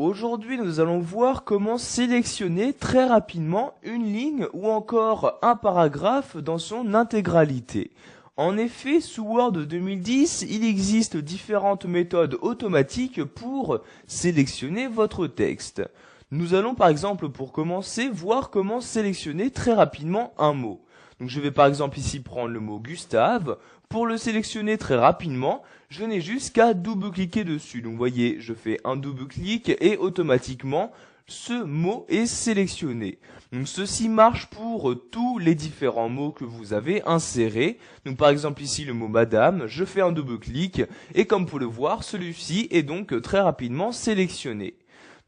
Aujourd'hui, nous allons voir comment sélectionner très rapidement une ligne ou encore un paragraphe dans son intégralité. En effet, sous Word 2010, il existe différentes méthodes automatiques pour sélectionner votre texte. Nous allons par exemple, pour commencer, voir comment sélectionner très rapidement un mot. Donc je vais par exemple ici prendre le mot Gustave. Pour le sélectionner très rapidement, je n'ai juste qu'à double-cliquer dessus. Donc vous voyez, je fais un double-clic et automatiquement, ce mot est sélectionné. Donc ceci marche pour tous les différents mots que vous avez insérés. Donc par exemple ici le mot madame, je fais un double-clic et comme vous pouvez le voir, celui-ci est donc très rapidement sélectionné.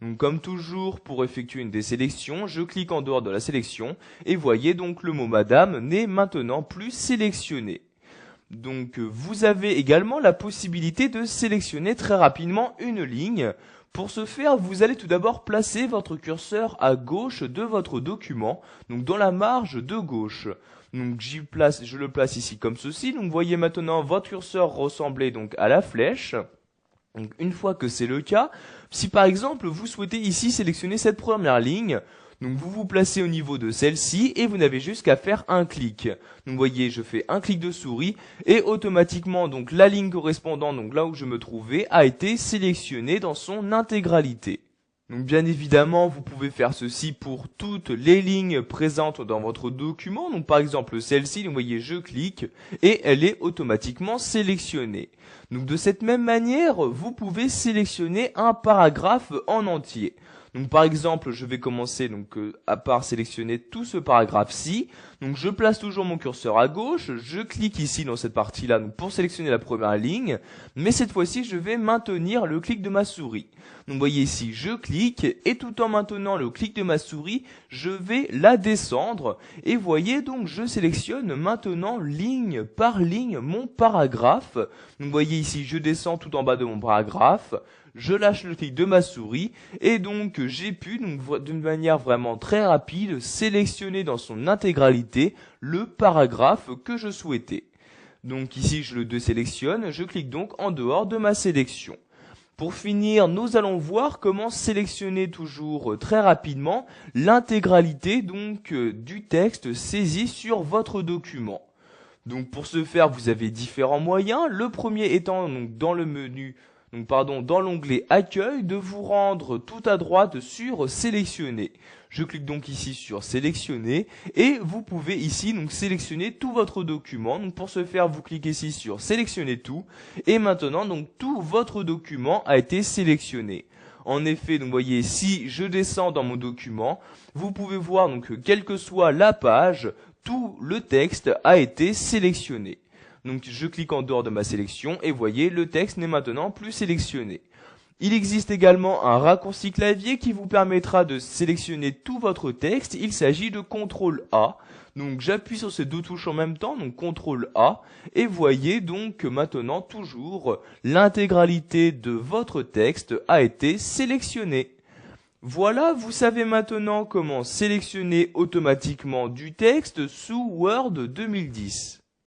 Donc comme toujours, pour effectuer une désélection, je clique en dehors de la sélection et voyez donc le mot madame n'est maintenant plus sélectionné. Donc vous avez également la possibilité de sélectionner très rapidement une ligne. Pour ce faire, vous allez tout d'abord placer votre curseur à gauche de votre document, donc dans la marge de gauche. Donc je le place ici comme ceci. Donc vous voyez maintenant votre curseur ressembler donc à la flèche. Donc une fois que c'est le cas, si par exemple vous souhaitez ici sélectionner cette première ligne, donc vous vous placez au niveau de celle-ci et vous n'avez juste qu'à faire un clic. Donc vous voyez, je fais un clic de souris et automatiquement donc la ligne correspondante, donc là où je me trouvais, a été sélectionnée dans son intégralité. Donc bien évidemment, vous pouvez faire ceci pour toutes les lignes présentes dans votre document. Donc par exemple celle-ci, donc vous voyez, je clique et elle est automatiquement sélectionnée. Donc de cette même manière, vous pouvez sélectionner un paragraphe en entier. Donc par exemple, je vais commencer à part sélectionner tout ce paragraphe-ci. Donc je place toujours mon curseur à gauche, je clique ici dans cette partie-là pour sélectionner la première ligne, mais cette fois-ci, je vais maintenir le clic de ma souris. Donc vous voyez ici, je clique et tout en maintenant le clic de ma souris, je vais la descendre et voyez donc je sélectionne maintenant ligne par ligne mon paragraphe. Donc vous voyez ici, je descends tout en bas de mon paragraphe. Je lâche le clic de ma souris et donc j'ai pu, d'une manière vraiment très rapide, sélectionner dans son intégralité le paragraphe que je souhaitais. Donc ici je le désélectionne, je clique donc en dehors de ma sélection. Pour finir, nous allons voir comment sélectionner toujours très rapidement l'intégralité du texte saisi sur votre document. Donc pour ce faire, vous avez différents moyens. Le premier étant dans le menu dans l'onglet Accueil, de vous rendre tout à droite sur Sélectionner. Je clique donc ici sur Sélectionner et vous pouvez ici sélectionner tout votre document. Donc pour ce faire, vous cliquez ici sur Sélectionner tout et maintenant tout votre document a été sélectionné. En effet, vous voyez, si je descends dans mon document, vous pouvez voir quelle que soit la page, tout le texte a été sélectionné. Donc je clique en dehors de ma sélection et voyez, le texte n'est maintenant plus sélectionné. Il existe également un raccourci clavier qui vous permettra de sélectionner tout votre texte. Il s'agit de CTRL A. Donc j'appuie sur ces deux touches en même temps, donc CTRL A. Et voyez donc que maintenant toujours l'intégralité de votre texte a été sélectionnée. Voilà, vous savez maintenant comment sélectionner automatiquement du texte sous Word 2010.